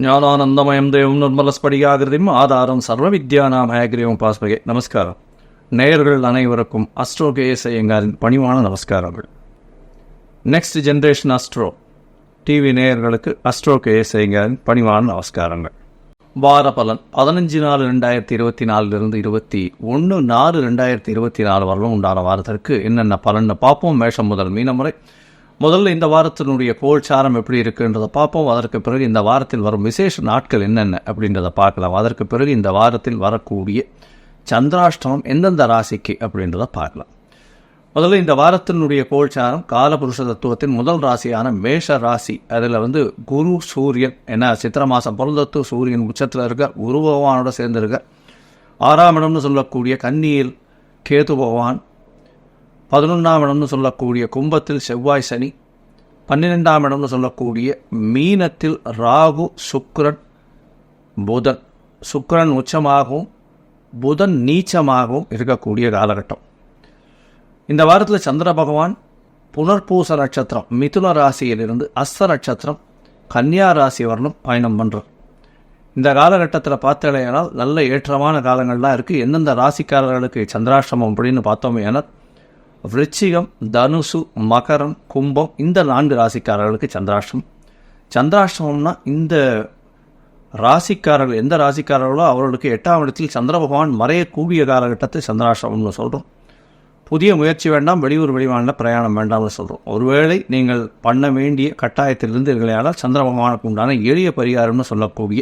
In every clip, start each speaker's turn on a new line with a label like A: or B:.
A: ஞானானந்தமயம் தேவம் நிர்மலஸ்படிகாகிருதிம் ஆதாரம் சர்வ வித்யானாம் ஹயக்ரீவம் பாஸ்மகே. நமஸ்காரம். நேயர்கள் அனைவருக்கும் அஸ்ட்ரோ கேஎஸ் ஐயங்காரின் பணிவான நமஸ்காரங்கள். நெக்ஸ்ட் ஜென்ரேஷன் அஸ்ட்ரோ டிவி நேயர்களுக்கு அஸ்ட்ரோ கேஎஸ் ஐயங்காரின் பணிவான நமஸ்காரங்கள். வார பலன் 15/4/2024 21/4/2024 வரலும் உண்டான வாரத்திற்கு என்னென்ன பலன்னு பார்ப்போம். மேஷம் முதல் மீனம் வரை. முதல்ல இந்த வாரத்தினுடைய கோல்சாரம் எப்படி இருக்குன்றதை பார்ப்போம். அதற்கு பிறகு இந்த வாரத்தில் வரும் விசேஷ நாட்கள் என்னென்ன அப்படின்றத பார்க்கலாம். அதற்கு பிறகு இந்த வாரத்தில் வரக்கூடிய சந்திராஷ்டமம் எந்தெந்த ராசிக்கு அப்படின்றத பார்க்கலாம். முதல்ல இந்த வாரத்தினுடைய கோல்சாரம் காலபுருஷ தத்துவத்தின் முதல் ராசியான மேஷ ராசி. அதில் குரு சூரியன் என்ன சித்திர மாதம் பிறந்தத்து சூரியன் உச்சத்தில் இருக்க, குரு பகவானோட சேர்ந்து இருக்க. 6ஆம் இடம்னு சொல்லக்கூடிய கன்னியில் கேது பகவான், 11ஆம் இடம்னு சொல்லக்கூடிய கும்பத்தில் செவ்வாய் சனி, 12ஆம் இடம்னு சொல்லக்கூடிய மீனத்தில் ராகு சுக்கிரன் புதன். சுக்கிரன் உச்சமாகவும் புதன் நீச்சமாகவும் இருக்கக்கூடிய காலகட்டம். இந்த வாரத்தில் சந்திர பகவான் புனர்பூச நட்சத்திரம் மிதுன ராசியிலிருந்து அஸ்த நட்சத்திரம் கன்னியா ராசி வரணும் பயணம் பண்ணுறார். இந்த காலகட்டத்தில் பார்த்தாலேனால் நல்ல ஏற்றமான காலங்கள்லாம் இருக்குது. எந்தெந்த ராசிக்காரர்களுக்கு சந்திராஷ்டமம் அப்படின்னு பார்த்தோமே ஆனால் விருச்சிகம், தனுசு, மகரம், கும்பம் இந்த 4 ராசிக்காரர்களுக்கு சந்திராஷ்டமம். சந்திராஷ்டமம்னா இந்த ராசிக்காரர்கள் எந்த ராசிக்காரர்களோ அவர்களுக்கு 8ஆம் இடத்தில் சந்திர பகவான் மறையக்கூடிய காலகட்டத்தை சந்திராஷ்டமம்னு சொல்கிறோம். புதிய முயற்சி வேண்டாம், வெளியூர் வெளிமாநில பிரயாணம் வேண்டாம்னு சொல்கிறோம். ஒருவேளை நீங்கள் பண்ண வேண்டிய கட்டாயத்திலிருந்து இல்லையானால் சந்திர பகவானுக்கு உண்டான எளிய பரிகாரம்னு சொல்லக்கூடிய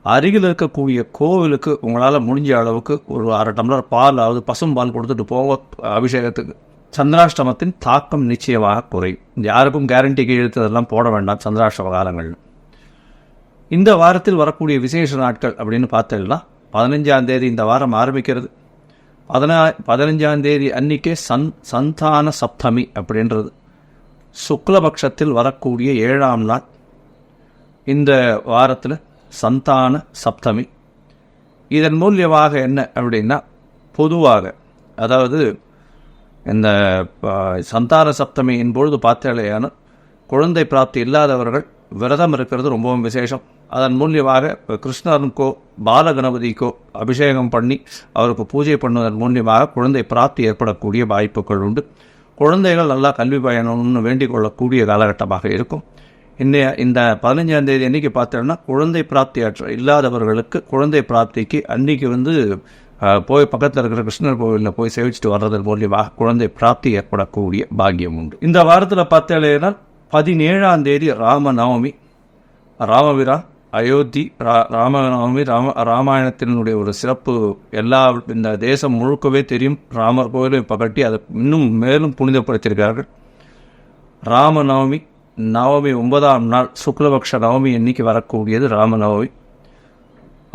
A: அருகில் இருக்கக்கூடிய கோவிலுக்கு உங்களால் முடிஞ்ச அளவுக்கு ஒரு 1/2 டம்ளர் பால், அதாவது பசும்பால் கொடுத்துட்டு போக அபிஷேகத்துக்கு. சந்திராஷ்டமத்தின் தாக்கம் நிச்சயமாக குறையும். யாருக்கும் கேரண்டிக்கு எழுத்ததெல்லாம் போட வேண்டாம் சந்திராஷ்டம காலங்கள். இந்த வாரத்தில் வரக்கூடிய விசேஷ நாட்கள் அப்படின்னு பார்த்தீங்கன்னா 15ஆம் தேதி இந்த வாரம் ஆரம்பிக்கிறது. 15ஆம் தேதி அன்றைக்கே சந்தான சப்தமி அப்படின்றது சுக்லபக்ஷத்தில் வரக்கூடிய 7ஆம் நாள். இந்த வாரத்தில் சந்தான சப்தமி. இதன் மூலியமாக என்ன அப்படின்னா, பொதுவாக அதாவது இந்த சந்தான சப்தமியின் பொழுது பார்த்தாலேயான குழந்தை பிராப்தி இல்லாதவர்கள் விரதம் இருக்கிறது ரொம்பவும் விசேஷம். அதன் மூலியமாக கிருஷ்ணனுக்கோ பாலகணபதிக்கோ அபிஷேகம் பண்ணி அவருக்கு பூஜை பண்ணுவதன் மூலியமாக குழந்தை பிராப்தி ஏற்படக்கூடிய வாய்ப்புகள் உண்டு. குழந்தைகள் நல்லா கல்வி பயணம்னு வேண்டிக் கொள்ளக்கூடிய காலகட்டமாக இருக்கும். இந்த 15ஆம் தேதி அன்றைக்கி பார்த்தோம்னா குழந்தை பிராப்தி இல்லாதவர்களுக்கு குழந்தை பிராப்திக்கு அன்றைக்கி போய் பக்கத்தில் இருக்கிற கிருஷ்ணர் கோவிலில் போய் சேவிச்சுட்டு வர்றதன் மூலியமாக குழந்தை பிராப்தி ஏற்படக்கூடிய பாக்கியம் உண்டு. இந்த வாரத்தில் பார்த்தேன்னா 17ஆம் தேதி ராமநவமி. ராமபிரான் அயோத்தி ராமநவமி ராமாயணத்தினுடைய ஒரு சிறப்பு இந்த தேசம் முழுக்கவே தெரியும். ராமர் கோவிலும் இப்போ கட்டி அதை இன்னும் மேலும் புனிதப்படுத்தியிருக்கார்கள். ராமநவமி நவமி 9ஆம் நாள் சுக்லபக்ஷ நவமி எண்ணிக்கை வரக்கூடியது ராமநவமி.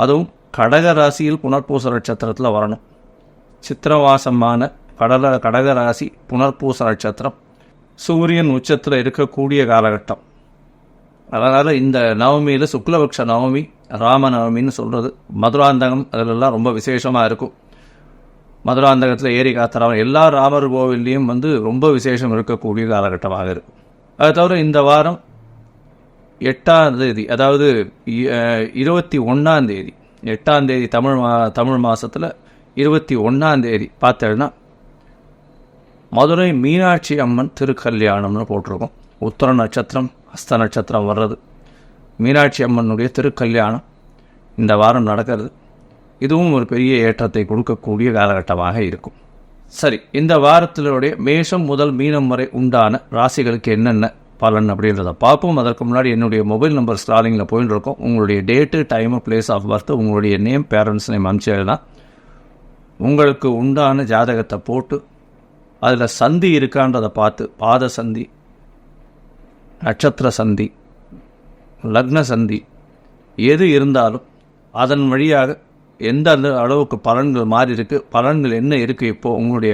A: அதுவும் கடக ராசியில் புனர்பூச நட்சத்திரத்தில் வரணும். சித்திரவாசமான கடக ராசி புனர்பூச நட்சத்திரம் சூரியன் உச்சத்தில் இருக்கக்கூடிய காலகட்டம். அதனால் இந்த நவமியில் சுக்லபக்ஷ நவமி ராமநவமின்னு சொல்கிறது. மதுராந்தகம் அதிலெல்லாம் ரொம்ப விசேஷமாக இருக்கும். மதுராந்தகத்தில் ஏரி காத்தராமன் எல்லா ராமர் கோவில்லையும் ரொம்ப விசேஷம் இருக்கக்கூடிய காலகட்டமாக இருக்கும். அது தவிர இந்த வாரம் 8ஆம் தேதி, அதாவது 21ஆம் தேதி, 8ஆம் தேதி தமிழ் மாதத்தில் 21ஆம் தேதி பார்த்தேன்னா மதுரை மீனாட்சி அம்மன் திருக்கல்யாணம்னு போட்டிருக்கோம். உத்தர நட்சத்திரம் ஹஸ்த நட்சத்திரம் வர்றது. மீனாட்சி அம்மனுடைய திருக்கல்யாணம் இந்த வாரம் நடக்கிறது. இதுவும் ஒரு பெரிய ஏற்றத்தை கொடுக்கக்கூடிய காலகட்டமாக இருக்கும். சரி, இந்த வாரத்தினுடைய மேஷம் முதல் மீனம் வரை உண்டான ராசிகளுக்கு என்னென்ன பலன் அப்படின்றத பார்ப்போம். அதற்கு முன்னாடி என்னுடைய மொபைல் நம்பர் ஸ்டாலிங்கில் போயின்னு இருக்கோம். உங்களுடைய date, time, place of birth, உங்களுடைய நேம், பேரண்ட்ஸ் நேம் அனுப்பிச்சதுனா உங்களுக்கு உண்டான ஜாதகத்தை போட்டு அதில் சந்தி இருக்கான்றதை பார்த்து, பாத சந்தி, நட்சத்திர சந்தி, லக்ன சந்தி எது இருந்தாலும் அதன் வழியாக எந்த அளவுக்கு பலன்கள் மாறி இருக்குது, பலன்கள் என்ன இருக்குது, இப்போது உங்களுடைய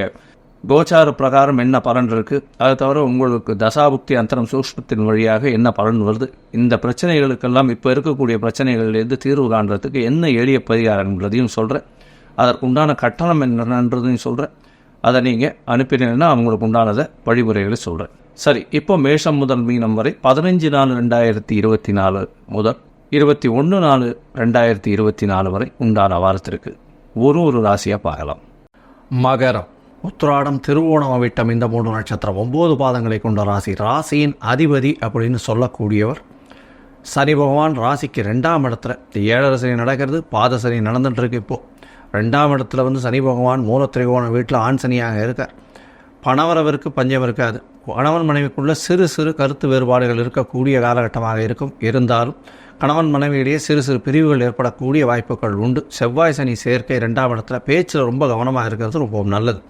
A: கோச்சார பிரகாரம் என்ன பலன் இருக்குது, அதை தவிர உங்களுக்கு தசாபுக்தி அந்தரம் சூக்ஷ்மத்தின் வழியாக என்ன பலன் வருது, இந்த பிரச்சனைகளுக்கெல்லாம் இப்போ இருக்கக்கூடிய பிரச்சனைகள்லேருந்து தீர்வு காண்றதுக்கு என்ன எளிய பரிகாரன்றதையும் சொல்கிறேன். அதற்குண்டான கட்டணம் என்னன்றதையும் சொல்கிறேன். அதை நீங்கள் அனுப்பினீங்கன்னா அவங்களுக்கு உண்டானதை வழிமுறைகளை சொல்கிறேன். சரி, இப்போ மேஷம் முதல் மீனம் வரை 15/4/2024 முதல் 21/4/2024 வரை உண்டான வாரத்திற்கு ஒரு ராசியாக பார்க்கலாம். மகரம், உத்திராடம், திருவோணம், அவிட்டம் இந்த 3 நட்சத்திரம் 9 பாதங்களை கொண்ட ராசி. ராசியின் அதிபதி அப்படின்னு சொல்லக்கூடியவர் சனி பகவான். ராசிக்கு 2ஆம் இடத்துல 7 சனி நடக்கிறது, பாத சனி நடந்துட்டுருக்கு. இப்போது 2ஆம் இடத்துல வந்து சனி பகவான் மூலத்திரிகோண வீட்டில் ஆண் சனியாக இருக்கார். பணவரவிற்கு பஞ்சம் இருக்காது. கணவன் மனைவிக்குள்ள சிறு சிறு கருத்து வேறுபாடுகள் இருக்கக்கூடிய காலகட்டமாக இருக்கும். இருந்தாலும் கணவன் மனைவியிடையே சிறு சிறு பிரிவுகள் ஏற்படக்கூடிய வாய்ப்புகள் உண்டு. செவ்வாய் சனி சேர்க்கை 2ஆம் இடத்துல, பேச்சில் ரொம்ப கவனமாக இருக்கிறது ரொம்ப நல்லது.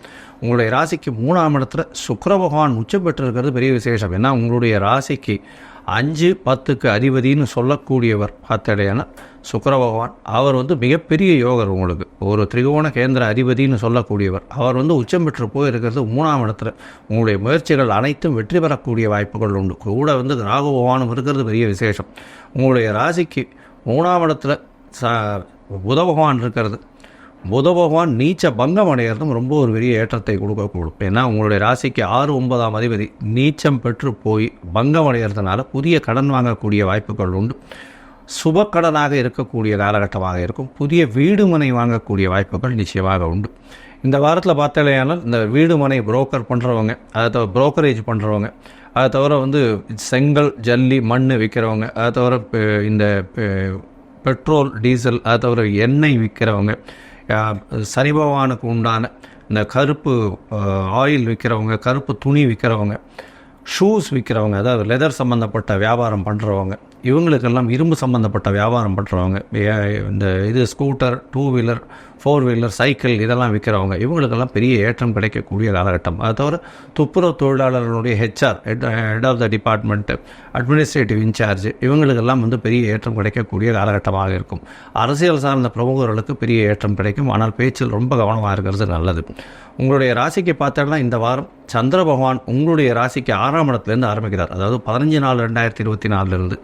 A: உங்களுடைய ராசிக்கு 3ஆம் இடத்துல சுக்கிர பகவான் உச்சம் பெற்றிருக்கிறது பெரிய விசேஷம். ஏன்னா உங்களுடைய ராசிக்கு 5, 10க்கு அதிபதினு சொல்லக்கூடியவர் பார்த்தடையான சுக்கிர பகவான். அவர் வந்து மிகப்பெரிய யோகர். உங்களுக்கு ஒரு திரிகோண கேந்திர அதிபதினு சொல்லக்கூடியவர். அவர் வந்து உச்சம் பெற்று போயிருக்கிறது 3ஆம் இடத்துல. உங்களுடைய முயற்சிகள் அனைத்தும் வெற்றி பெறக்கூடிய வாய்ப்புகள் உண்டு. கூட வந்து ராகு பகவானும் இருக்கிறது பெரிய விசேஷம். உங்களுடைய ராசிக்கு 3ஆம் இடத்துல புத பகவான் இருக்கிறது. புத பகவான் நீச்ச பங்கம் அடைகிறதும் ரொம்ப ஒரு பெரிய ஏற்றத்தை கொடுக்கக்கூடும். ஏன்னா உங்களுடைய ராசிக்கு 6, 9ஆம் அதிபதி நீச்சம் பெற்று போய் பங்கம் அடைகிறதுனால புதிய கடன் வாங்கக்கூடிய வாய்ப்புகள் உண்டு. சுப கடனாக இருக்கக்கூடிய காலகட்டமாக இருக்கும். புதிய வீடு மனை வாங்கக்கூடிய வாய்ப்புகள் நிச்சயமாக உண்டு. இந்த வாரத்தில் பார்த்தாலேயானால் இந்த வீடு மனை புரோக்கர் பண்ணுறவங்க, அதை தவிர புரோக்கரேஜ் பண்ணுறவங்க, அதை தவிர வந்து செங்கல், ஜல்லி, மண் விற்கிறவங்க, அதை தவிர இந்த பெட்ரோல், டீசல், அதை தவிர எண்ணெய் விற்கிறவங்க, சனி பகவானுக்கு உண்டான இந்த கருப்பு ஆயில் விற்கிறவங்க, கருப்பு துணி விற்கிறவங்க, ஷூஸ் விற்கிறவங்க, அதாவது லெதர் சம்மந்தப்பட்ட வியாபாரம் பண்ணுறவங்க, இவங்களுக்கெல்லாம் இரும்பு சம்மந்தப்பட்ட வியாபாரம் பண்ணுறவங்க, இந்த ஸ்கூட்டர், 2 வீலர், 4 வீலர், சைக்கிள் இதெல்லாம் விற்கிறவங்க, இவங்களுக்கெல்லாம் பெரிய ஏற்றம் கிடைக்கக்கூடிய காலகட்டம். அது தவிர துப்புரவு தொழிலாளர்களுடைய HR, head of the department, administrative in charge, இவங்களுக்கெல்லாம் வந்து பெரிய ஏற்றம் கிடைக்கக்கூடிய காலகட்டமாக இருக்கும். அரசியல் சார்ந்த பிரமுகர்களுக்கு பெரிய ஏற்றம் கிடைக்கும். ஆனால் பேச்சில் ரொம்ப கவனமாக இருக்கிறது நல்லது. உங்களுடைய ராசிக்கு பார்த்தோம்னா இந்த வாரம் சந்திர பகவான் உங்களுடைய ராசிக்கு 6ஆம் இடத்துலேருந்து ஆரம்பிக்கிறார். அதாவது 15/4/2024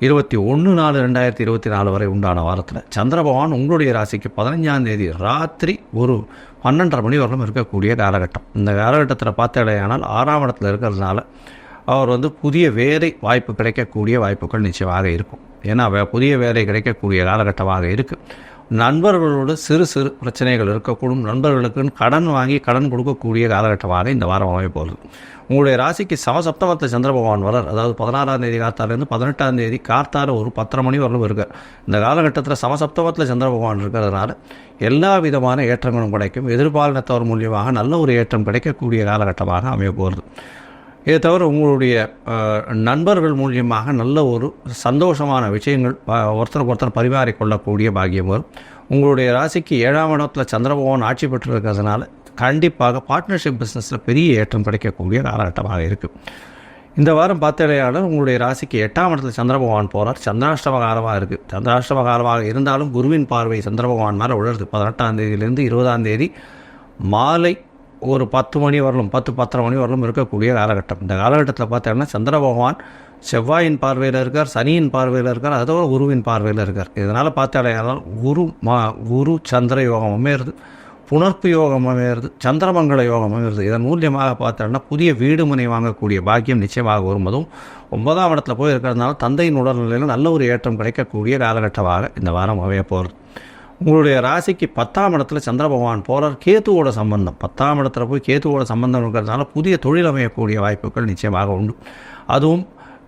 A: 21/4/2024 வரை உண்டான வாரத்தில் சந்திர பகவான் உங்களுடைய ராசிக்கு 15ஆம் தேதி ராத்திரி ஒரு 12:30 மணி வரலும் இருக்கக்கூடிய காலகட்டம். இந்த காலகட்டத்தில் பார்த்தாலேயானால் 6ஆம் இடத்துல இருக்கிறதுனால அவர் வந்து புதிய வேலை வாய்ப்பு கிடைக்கக்கூடிய வாய்ப்புகள் நிச்சயமாக இருக்கும். ஏன்னா புதிய வேலை கிடைக்கக்கூடிய காலகட்டமாக இருக்குது. நண்பர்களோடு சிறு சிறு பிரச்சனைகள் இருக்கக்கூடும். நண்பர்களுக்கு கடன் வாங்கி கடன் கொடுக்கக்கூடிய காலகட்டமாக இந்த வாரம் அமைய போகிறது. உங்களுடைய ராசிக்கு சமசப்தமத்தில் சந்திர பகவான் வரார். அதாவது 16ஆம் தேதி கார்த்தாலேருந்து 18ஆம் தேதி கார்த்தால ஒரு 10:30 மணி வரலும் இருக்கார். இந்த காலகட்டத்தில் சமசப்தமத்தில் சந்திர பகவான் இருக்கிறதுனால எல்லா விதமான ஏற்றங்களும் கிடைக்கும். எதிர்பாலினத்தவர் மூலியமாக நல்ல ஒரு ஏற்றம் கிடைக்கக்கூடிய காலகட்டமாக அமைய போகிறது. இதை தவிர உங்களுடைய நண்பர்கள் மூலியமாக நல்ல ஒரு சந்தோஷமான விஷயங்கள் ஒருத்தருக்கு ஒருத்தர் பரிமாறிக்கொள்ளக்கூடிய பாக்கியம் வரும். உங்களுடைய ராசிக்கு 7ஆம் இடத்துல சந்திர பகவான் ஆட்சி பெற்று இருக்கிறதுனால கண்டிப்பாக பார்ட்னர்ஷிப் பிஸ்னஸில் பெரிய ஏற்றம் கிடைக்கக்கூடிய காலகட்டமாக இருக்குது. இந்த வாரம் பார்த்தாலேயானால் உங்களுடைய ராசிக்கு 8ஆம் இடத்துல சந்திர பகவான் போகிறார். சந்திராஷ்டம காலமாக இருக்குது. சந்திராஷ்டம காலமாக இருந்தாலும் குருவின் பார்வை சந்திர பகவான் மேலே உழருது. 18ஆம் தேதியிலேருந்து 20ஆம் தேதி மாலை ஒரு 10 மணி வரலும் 10-10:30 மணி வரலும் இருக்கக்கூடிய காலகட்டம். இந்த காலகட்டத்தில் பார்த்தோம்னா சந்திர பகவான் செவ்வாயின் பார்வையில் இருக்கார், சனியின் பார்வையில் இருக்கார், அதோட குருவின் பார்வையில் இருக்கார். இதனால் பார்த்தாலேயானால் குரு சந்திர யோகம் அமையிறது, புணர்ப்பு யோகம் அமையிறது, சந்திரமங்கல யோகம் அமையிறது. இதன் மூலியமாக பார்த்தோம்னா புதிய வீடு மனை வாங்கக்கூடிய பாக்கியம் நிச்சயமாக வரும்போதும் 9ஆம் இடத்துல போய் இருக்கிறதுனால தந்தையின் உடல்நிலையில் நல்ல ஒரு ஏற்றம் கிடைக்கக்கூடிய காலகட்டமாக இந்த வாரம் அமைய போகிறது. உங்களுடைய ராசிக்கு 10ஆம் இடத்துல சந்திர பகவான் போகிறார். கேத்துவோட சம்பந்தம் 10ஆம் இடத்துல போய் கேத்துவோட சம்பந்தம் இருக்கிறதுனால புதிய தொழில் அமையக்கூடிய வாய்ப்புகள் நிச்சயமாக உண்டு. அதுவும்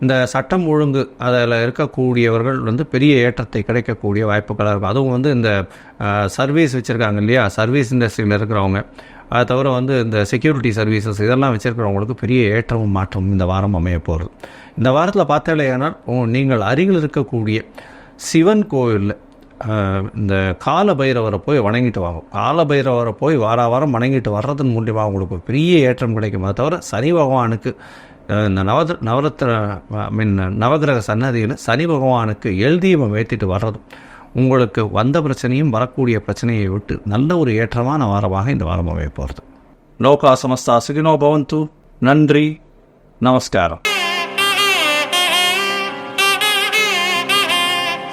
A: இந்த சட்டம் ஒழுங்கு அதில் இருக்கக்கூடியவர்கள் வந்து பெரிய ஏற்றத்தை கிடைக்கக்கூடிய வாய்ப்புகளாக இருக்கும். அதுவும் வந்து இந்த சர்வீஸ் வச்சுருக்காங்க இல்லையா, சர்வீஸ் இண்டஸ்ட்ரியில் இருக்கிறவங்க, அதை தவிர வந்து இந்த செக்யூரிட்டி சர்வீசஸ் இதெல்லாம் வச்சுருக்கிறவங்களுக்கு பெரிய ஏற்றமும் மாற்றமும் இந்த வாரம் அமைய போகிறது. இந்த வாரத்தில் பார்த்தாலேயானால் நீங்கள் அருகில் இருக்கக்கூடிய சிவன் கோவிலில் இந்த கால பைரவரை போய் வணங்கிட்டு வாங்க. கால பைரவரை போய் வாரம் வணங்கிட்டு வர்றதன் மூலியமாக உங்களுக்கு பெரிய ஏற்றம் கிடைக்கும். அதை தவிர சனி பகவானுக்கு இந்த நவகிரக சன்னதியில் சனி பகவானுக்கு எல்தீபம் ஏற்றிட்டு வர்றதும் உங்களுக்கு வந்த பிரச்சனையும் வரக்கூடிய பிரச்சனையை விட்டு நல்ல ஒரு ஏற்றமான வாரமாக இந்த வாரம் அமைய போகிறது. லோகா சமஸ்தா சுகினோ பவந்து. நன்றி, நமஸ்காரம்.